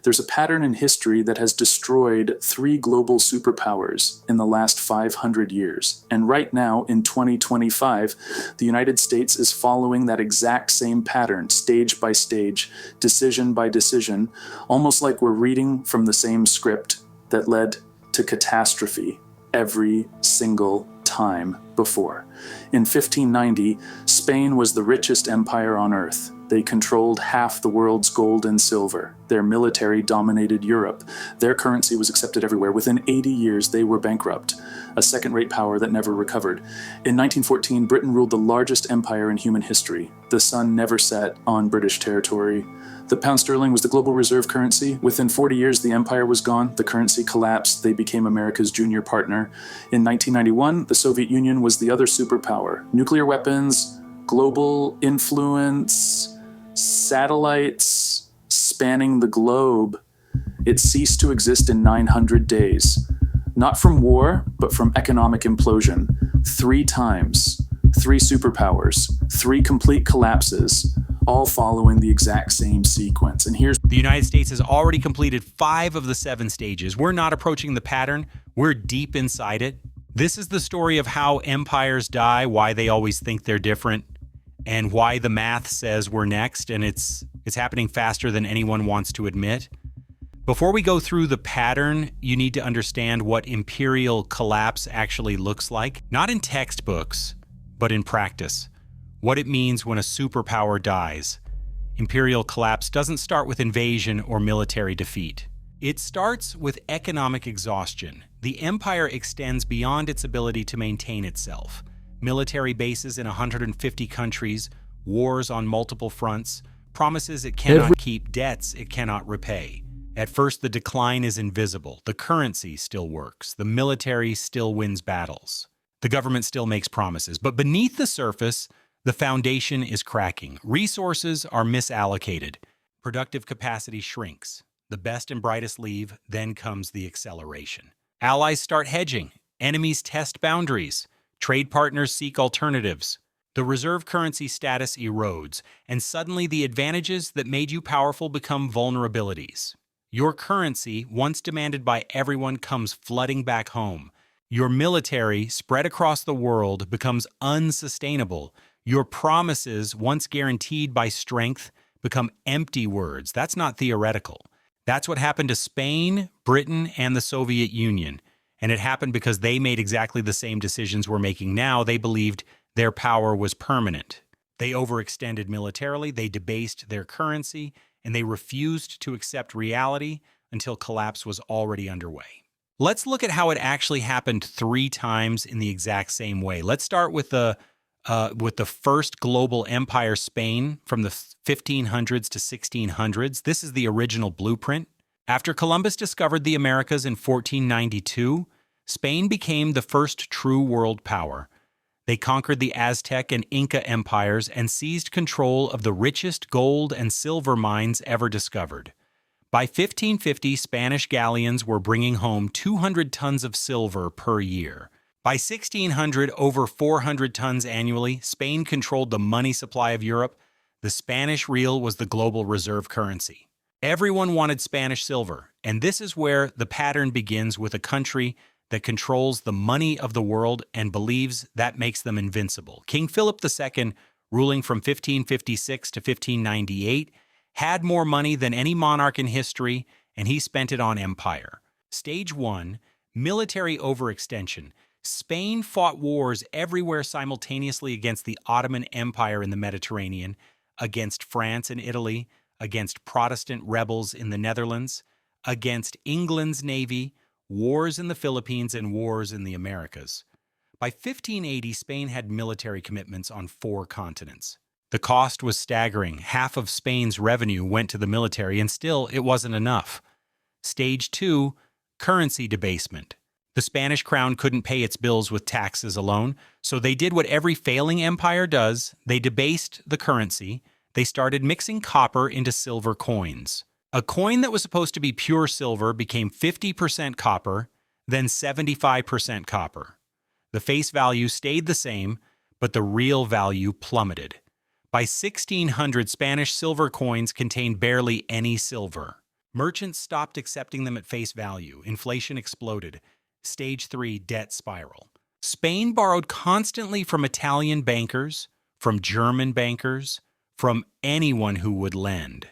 There's a pattern in history that has destroyed 3 global superpowers in the last 500 years. And right now, in 2025, the United States is following that exact same pattern, stage by stage, decision by decision, almost like we're reading from the same script that led to catastrophe every single time before. In 1590, Spain was the richest empire on earth. They controlled half the world's gold and silver. Their military dominated Europe. Their currency was accepted everywhere. Within 80 years, they were bankrupt, a second-rate power that never recovered. In 1914, Britain ruled the largest empire in human history. The sun never set on British territory. The pound sterling was the global reserve currency. Within 40 years, the empire was gone. The currency collapsed. They became America's junior partner. In 1991, the Soviet Union was the other superpower. Nuclear weapons, global influence, satellites spanning the globe. It ceased to exist in 900 days. Not from war, but from economic implosion. 3 times. 3 superpowers. 3 complete collapses, all following the exact same sequence. And here's the United States has already completed 5 of the 7 stages. We're not approaching the pattern. We're deep inside it. This is the story of how empires die, why they always think they're different, and why the math says we're next, and it's happening faster than anyone wants to admit. Before we go through the pattern, you need to understand what imperial collapse actually looks like, not in textbooks, but in practice. What it means when a superpower dies. Imperial collapse doesn't start with invasion or military defeat. It starts with economic exhaustion. The empire extends beyond its ability to maintain itself. Military bases in 150 countries, wars on multiple fronts, promises it cannot keep, debts it cannot repay. At first, the decline is invisible. The currency still works. The military still wins battles. The government still makes promises. But beneath the surface, the foundation is cracking. Resources are misallocated. Productive capacity shrinks. The best and brightest leave, then comes the acceleration. Allies start hedging. Enemies test boundaries. Trade partners seek alternatives. The reserve currency status erodes, and suddenly the advantages that made you powerful become vulnerabilities. Your currency, once demanded by everyone, comes flooding back home. Your military, spread across the world, becomes unsustainable. Your promises, once guaranteed by strength, become empty words. That's not theoretical. That's what happened to Spain, Britain, and the Soviet Union. And it happened because they made exactly the same decisions we're making now. They believed their power was permanent. They overextended militarily, they debased their currency, and they refused to accept reality until collapse was already underway. Let's look at how it actually happened 3 times in the exact same way. Let's start with the first global empire, Spain, from the 1500s to 1600s. This is the original blueprint. After Columbus discovered the Americas in 1492, Spain became the first true world power. They conquered the Aztec and Inca empires and seized control of the richest gold and silver mines ever discovered. By 1550, Spanish galleons were bringing home 200 tons of silver per year. By 1600, over 400 tons annually. Spain controlled the money supply of Europe. The Spanish real was the global reserve currency. Everyone wanted Spanish silver, and this is where the pattern begins, with a country that controls the money of the world and believes that makes them invincible. King Philip II, ruling from 1556 to 1598, had more money than any monarch in history, and he spent it on empire. Stage 1, military overextension. Spain fought wars everywhere simultaneously against the Ottoman Empire in the Mediterranean, against France and Italy, against Protestant rebels in the Netherlands, against England's navy, wars in the Philippines, and wars in the Americas. By 1580, Spain had military commitments on 4 continents. The cost was staggering. Half of Spain's revenue went to the military, and still it wasn't enough. Stage 2, currency debasement. The Spanish crown couldn't pay its bills with taxes alone, so they did what every failing empire does. They debased the currency. They started mixing copper into silver coins. A coin that was supposed to be pure silver became 50% copper, then 75% copper. The face value stayed the same, but the real value plummeted. By 1600, Spanish silver coins contained barely any silver. Merchants stopped accepting them at face value. Inflation exploded. Stage 3, debt spiral. Spain borrowed constantly from Italian bankers, from German bankers, from anyone who would lend.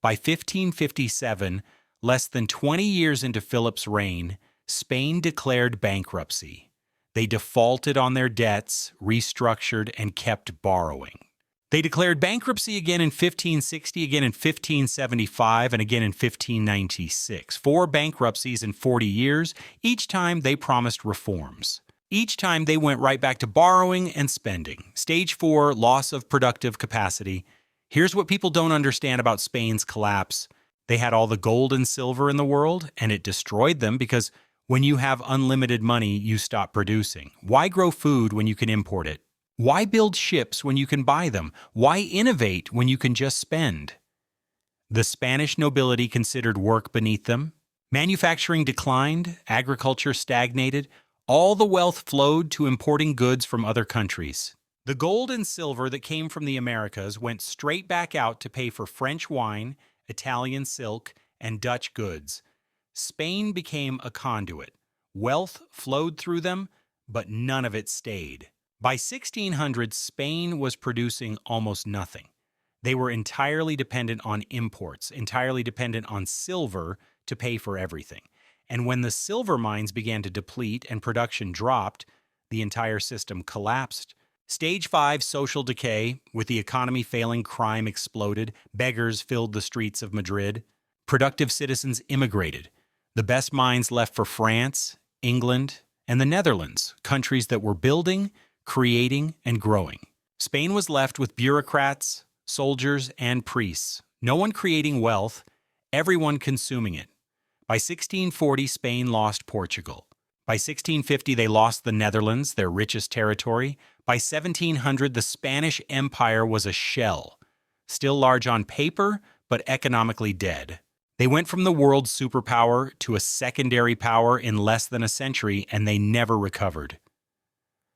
By 1557, less than 20 years into Philip's reign, Spain declared bankruptcy. They defaulted on their debts, restructured, and kept borrowing. They declared bankruptcy again in 1560, again in 1575, and again in 1596. 4 bankruptcies in 40 years. Each time they promised reforms. Each time they went right back to borrowing and spending. Stage 4, loss of productive capacity. Here's what people don't understand about Spain's collapse. They had all the gold and silver in the world, and it destroyed them because when you have unlimited money, you stop producing. Why grow food when you can import it? Why build ships when you can buy them? Why innovate when you can just spend? The Spanish nobility considered work beneath them. Manufacturing declined, agriculture stagnated, all the wealth flowed to importing goods from other countries. The gold and silver that came from the Americas went straight back out to pay for French wine, Italian silk, and Dutch goods. Spain became a conduit. Wealth flowed through them, but none of it stayed. By 1600, Spain was producing almost nothing. They were entirely dependent on imports, entirely dependent on silver to pay for everything. And when the silver mines began to deplete and production dropped, the entire system collapsed. Stage 5, social decay. With the economy failing, crime exploded. Beggars filled the streets of Madrid. Productive citizens immigrated. The best minds left for France, England, and the Netherlands, countries that were building, creating, and growing. Spain was left with bureaucrats, soldiers, and priests. No one creating wealth, everyone consuming it. By 1640, Spain lost Portugal. By 1650, they lost the Netherlands, their richest territory. By 1700, the Spanish Empire was a shell, still large on paper, but economically dead. They went from the world's superpower to a secondary power in less than a century, and they never recovered.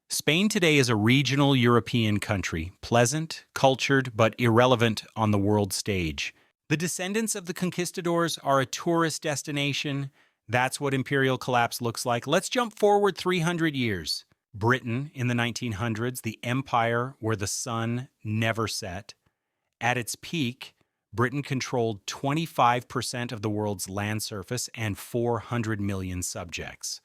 Spain today is a regional European country, pleasant, cultured, but irrelevant on the world stage. The descendants of the conquistadors are a tourist destination. That's what imperial collapse looks like. Let's jump forward 300 years. Britain in the 1900s, the empire where the sun never set. At its peak, Britain controlled 25% of the world's land surface and 400 million subjects.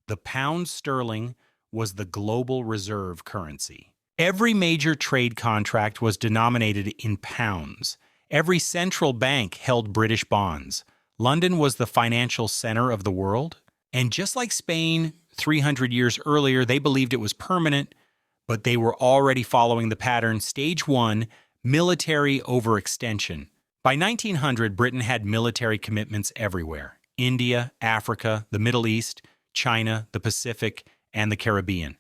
The pound sterling was the global reserve currency. Every major trade contract was denominated in pounds. Every central bank held British bonds. London was the financial center of the world. And just like Spain 300 years earlier, they believed it was permanent, but they were already following the pattern. Stage 1, military overextension. By 1900, Britain had military commitments everywhere. India, Africa, the Middle East, China, the Pacific, and the Caribbean.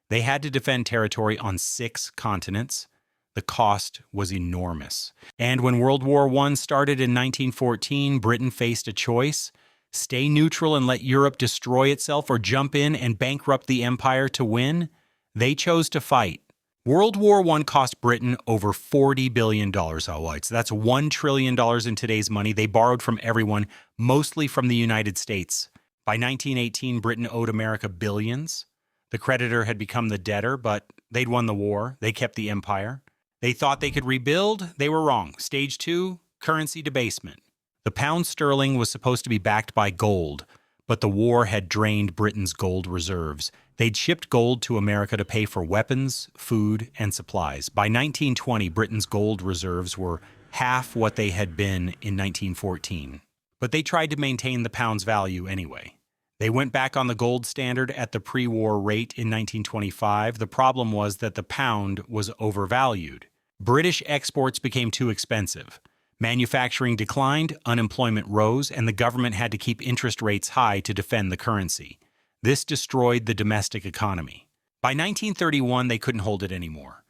They had to defend territory on 6 continents. The cost was enormous. And when World War I started in 1914, Britain faced a choice: stay neutral and let Europe destroy itself, or jump in and bankrupt the empire to win. They chose to fight. World War I cost Britain over $40 billion, alright, so that's $1 trillion in today's money. They borrowed from everyone, mostly from the United States. By 1918, Britain owed America billions. The creditor had become the debtor, but they'd won the war. They kept the empire. They thought they could rebuild. They were wrong. Stage 2, currency debasement. The pound sterling was supposed to be backed by gold, but the war had drained Britain's gold reserves. They'd shipped gold to America to pay for weapons, food, and supplies. By 1920, Britain's gold reserves were half what they had been in 1914. But they tried to maintain the pound's value anyway. They went back on the gold standard at the pre-war rate in 1925. The problem was that the pound was overvalued. British exports became too expensive. Manufacturing declined, unemployment rose, and the government had to keep interest rates high to defend the currency. This destroyed the domestic economy. By 1931, they couldn't hold it anymore.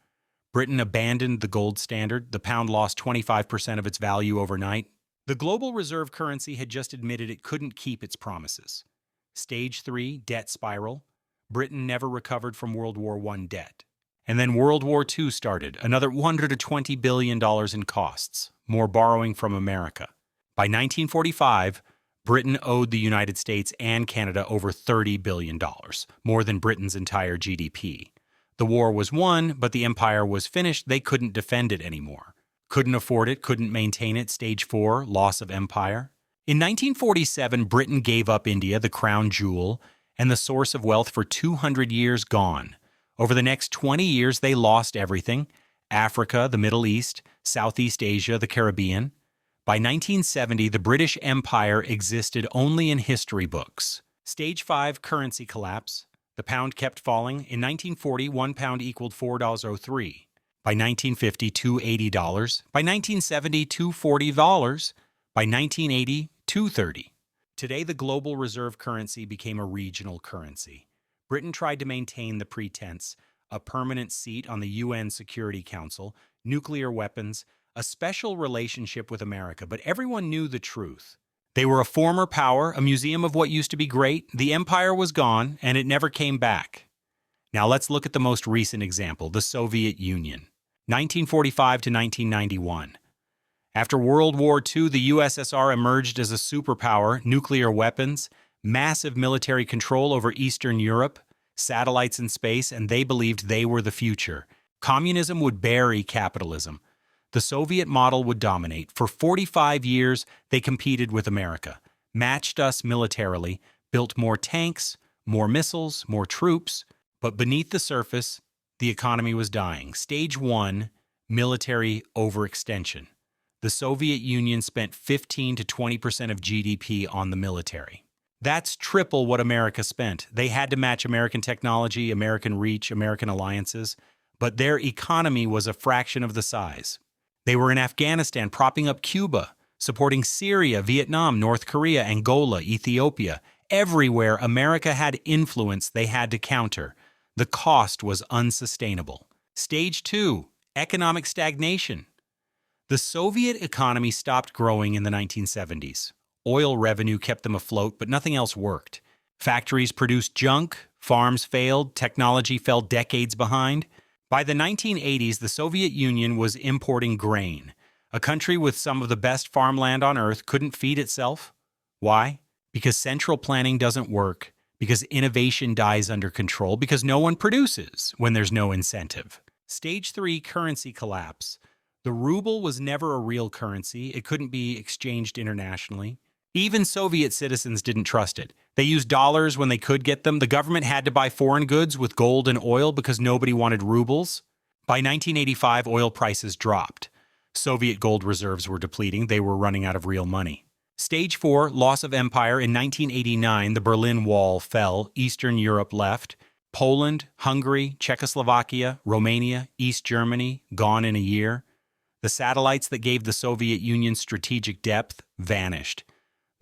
Britain abandoned the gold standard. The pound lost 25% of its value overnight. The global reserve currency had just admitted it couldn't keep its promises. Stage 3, debt spiral. Britain never recovered from World War I debt. And then World War II started, another $120 billion in costs, more borrowing from America. By 1945, Britain owed the United States and Canada over $30 billion, more than Britain's entire GDP. The war was won, but the empire was finished. They couldn't defend it anymore. Couldn't afford it, couldn't maintain it. Stage 4, loss of empire. In 1947, Britain gave up India, the crown jewel, and the source of wealth for 200 years gone. Over the next 20 years, they lost everything: Africa, the Middle East, Southeast Asia, the Caribbean. By 1970, the British Empire existed only in history books. Stage 5, currency collapse. The pound kept falling. In 1940, £1 equaled $4.03. By 1950, $2.80. By 1970, $2.40. By 1980, $2.30. Today, the global reserve currency became a regional currency. Britain tried to maintain the pretense, a permanent seat on the UN Security Council, nuclear weapons, a special relationship with America, but everyone knew the truth. They were a former power, a museum of what used to be great. The empire was gone, and it never came back. Now let's look at the most recent example, the Soviet Union, 1945 to 1991. After World War II, the USSR emerged as a superpower, nuclear weapons, massive military control over Eastern Europe, satellites in space, and they believed they were the future. Communism would bury capitalism. The Soviet model would dominate. For 45 years, they competed with America, matched us militarily, built more tanks, more missiles, more troops. But beneath the surface, the economy was dying. Stage 1, military overextension. The Soviet Union spent 15 to 20% of GDP on the military. That's triple what America spent. They had to match American technology, American reach, American alliances, but their economy was a fraction of the size. They were in Afghanistan, propping up Cuba, supporting Syria, Vietnam, North Korea, Angola, Ethiopia. Everywhere America had influence, they had to counter. The cost was unsustainable. Stage 2, economic stagnation. The Soviet economy stopped growing in the 1970s. Oil revenue kept them afloat, but nothing else worked. Factories produced junk, farms failed, technology fell decades behind. By the 1980s, the Soviet Union was importing grain. A country with some of the best farmland on earth couldn't feed itself. Why? Because central planning doesn't work, because innovation dies under control, because no one produces when there's no incentive. Stage 3, currency collapse. The ruble was never a real currency. It couldn't be exchanged internationally. Even Soviet citizens didn't trust it. They used dollars when they could get them. The government had to buy foreign goods with gold and oil because nobody wanted rubles. By 1985, oil prices dropped. Soviet gold reserves were depleting. They were running out of real money. Stage 4, loss of empire. In 1989, the Berlin Wall fell. Eastern Europe left. Poland, Hungary, Czechoslovakia, Romania, East Germany, gone in a year. The satellites that gave the Soviet Union strategic depth vanished.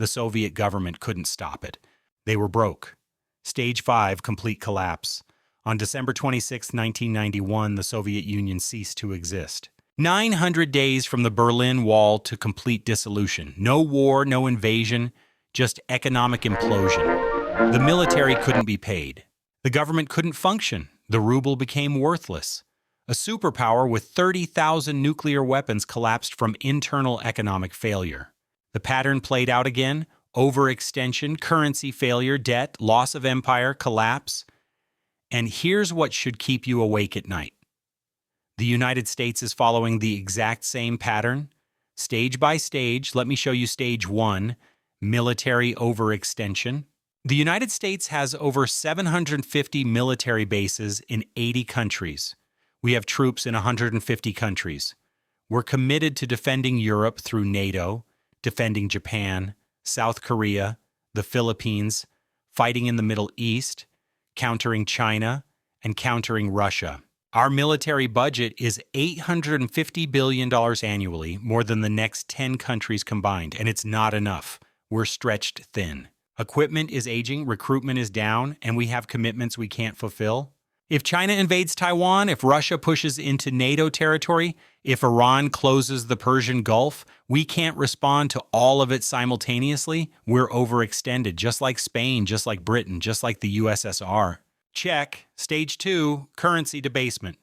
The Soviet government couldn't stop it. They were broke. Stage 5, complete collapse. On December 26, 1991, the Soviet Union ceased to exist. 900 days from the Berlin Wall to complete dissolution. No war, no invasion, just economic implosion. The military couldn't be paid. The government couldn't function. The ruble became worthless. A superpower with 30,000 nuclear weapons collapsed from internal economic failure. The pattern played out again: overextension, currency failure, debt, loss of empire, collapse. And here's what should keep you awake at night. The United States is following the exact same pattern. Stage by stage, let me show you stage 1, military overextension. The United States has over 750 military bases in 80 countries. We have troops in 150 countries. We're committed to defending Europe through NATO, defending Japan, South Korea, the Philippines, fighting in the Middle East, countering China, and countering Russia. Our military budget is $850 billion annually, more than the next 10 countries combined, and it's not enough. We're stretched thin. Equipment is aging, recruitment is down, and we have commitments we can't fulfill. If China invades Taiwan, if Russia pushes into NATO territory, if Iran closes the Persian Gulf, we can't respond to all of it simultaneously. We're overextended, just like Spain, just like Britain, just like the USSR. Check. Stage 2, currency debasement.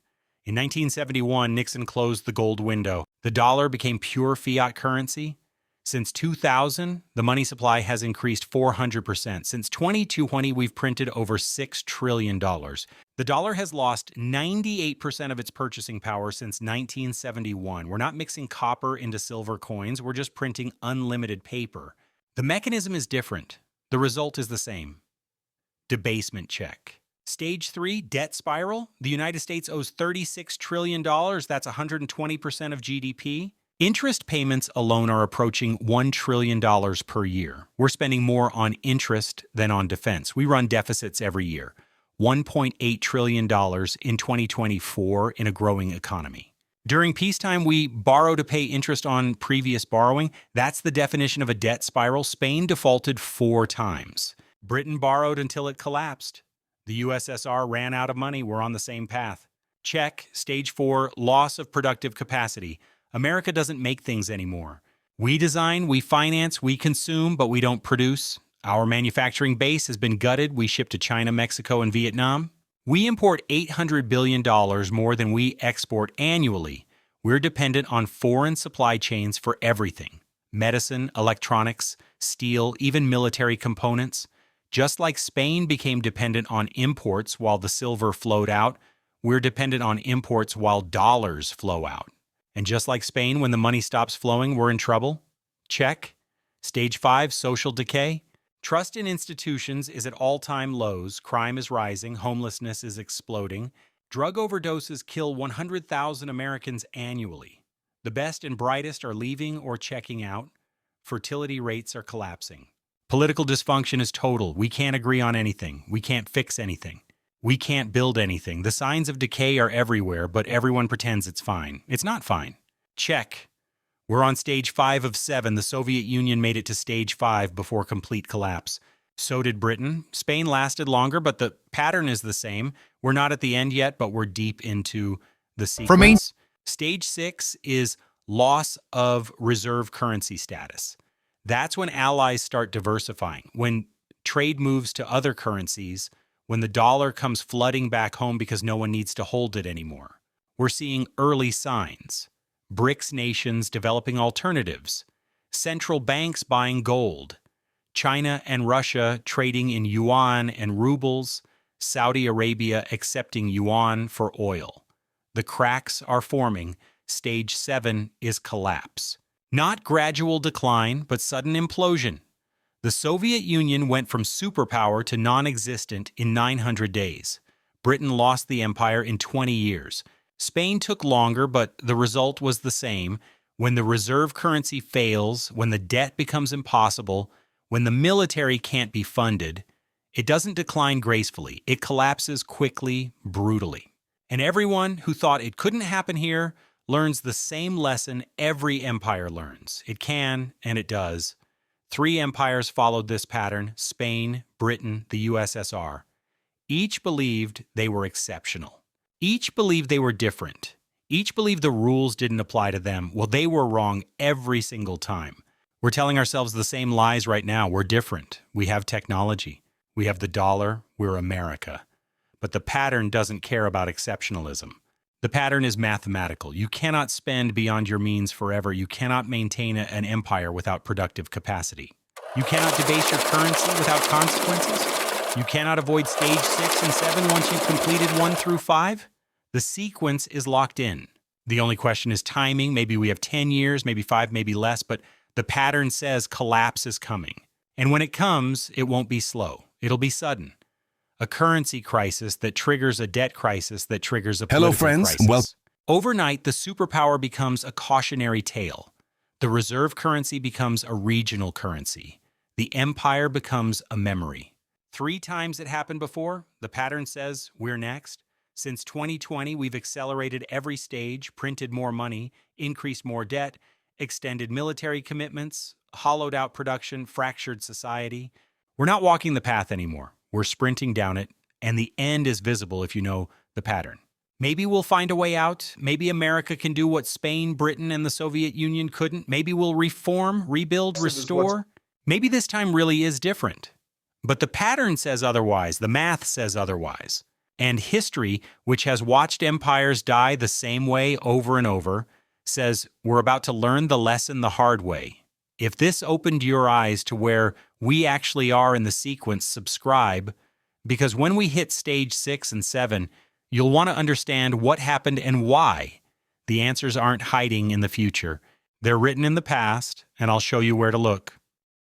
In 1971, Nixon closed the gold window. The dollar became pure fiat currency. Since 2000, the money supply has increased 400%. Since 2020, we've printed over $6 trillion. The dollar has lost 98% of its purchasing power since 1971. We're not mixing copper into silver coins, we're just printing unlimited paper. The mechanism is different. The result is the same. Debasement check. Stage 3, debt spiral. The United States owes $36 trillion. That's 120% of GDP. Interest payments alone are approaching $1 trillion per year. We're spending more on interest than on defense. We run deficits every year. $1.8 trillion in 2024 in a growing economy. During peacetime, we borrow to pay interest on previous borrowing. That's the definition of a debt spiral. Spain defaulted 4 times. Britain borrowed until it collapsed. The USSR ran out of money. We're on the same path. Check. Stage 4, loss of productive capacity. America doesn't make things anymore. We design, we finance, we consume, but we don't produce. Our manufacturing base has been gutted. We ship to China, Mexico, and Vietnam. We import $800 billion more than we export annually. We're dependent on foreign supply chains for everything. Medicine, electronics, steel, even military components. Just like Spain became dependent on imports while the silver flowed out, we're dependent on imports while dollars flow out. And just like Spain, when the money stops flowing, we're in trouble? Check. Stage 5, social decay. Trust in institutions is at all-time lows. Crime is rising. Homelessness is exploding. Drug overdoses kill 100,000 Americans annually. The best and brightest are leaving or checking out. Fertility rates are collapsing. Political dysfunction is total. We can't agree on anything. We can't fix anything. We can't build anything. The signs of decay are everywhere, but everyone pretends it's fine. It's not fine. Check. We're on stage 5 of 7. The Soviet Union made it to stage 5 before complete collapse. So did Britain. Spain lasted longer, but the pattern is the same. We're not at the end yet, but we're deep into the sequence. Stage 6 is loss of reserve currency status. That's when allies start diversifying, when trade moves to other currencies, when the dollar comes flooding back home because no one needs to hold it anymore. We're seeing early signs. BRICS nations developing alternatives. Central banks buying gold. China and Russia trading in yuan and rubles. Saudi Arabia accepting yuan for oil. The cracks are forming. Stage 7 is collapse. Not gradual decline, but sudden implosion. The Soviet Union went from superpower to non-existent in 900 days. Britain lost the empire in 20 years. Spain took longer, but the result was the same. When the reserve currency fails, when the debt becomes impossible, when the military can't be funded, it doesn't decline gracefully. It collapses quickly, brutally. And everyone who thought it couldn't happen here learns the same lesson every empire learns. It can, and it does. 3 empires followed this pattern: Spain, Britain, the USSR. Each believed they were exceptional. Each believed they were different. Each believed the rules didn't apply to them. Well, they were wrong every single time. We're telling ourselves the same lies right now. We're different. We have technology. We have the dollar. We're America. But the pattern doesn't care about exceptionalism. The pattern is mathematical. You cannot spend beyond your means forever. You cannot maintain an empire without productive capacity. You cannot debase your currency without consequences. You cannot avoid stage 6 and 7 once you've completed 1 through 5. The sequence is locked in. The only question is timing. Maybe we have 10 years, maybe 5, maybe less, but the pattern says collapse is coming. And when it comes, it won't be slow. It'll be sudden. A currency crisis that triggers a debt crisis that triggers a political crisis. Overnight, the superpower becomes a cautionary tale. The reserve currency becomes a regional currency. The empire becomes a memory. 3 times it happened before. The pattern says we're next. Since 2020, we've accelerated every stage, printed more money, increased more debt, extended military commitments, hollowed out production, fractured society. We're not walking the path anymore. We're sprinting down it, and the end is visible if you know the pattern. Maybe we'll find a way out. Maybe America can do what Spain, Britain, and the Soviet Union couldn't. Maybe we'll reform, rebuild, restore. Maybe this time really is different. But the pattern says otherwise. The math says otherwise. And history, which has watched empires die the same way over and over, says we're about to learn the lesson the hard way. If this opened your eyes to where we actually are in the sequence, subscribe, because when we hit stage 6 and 7, you'll want to understand what happened and why. The answers aren't hiding in the future. They're written in the past, and I'll show you where to look.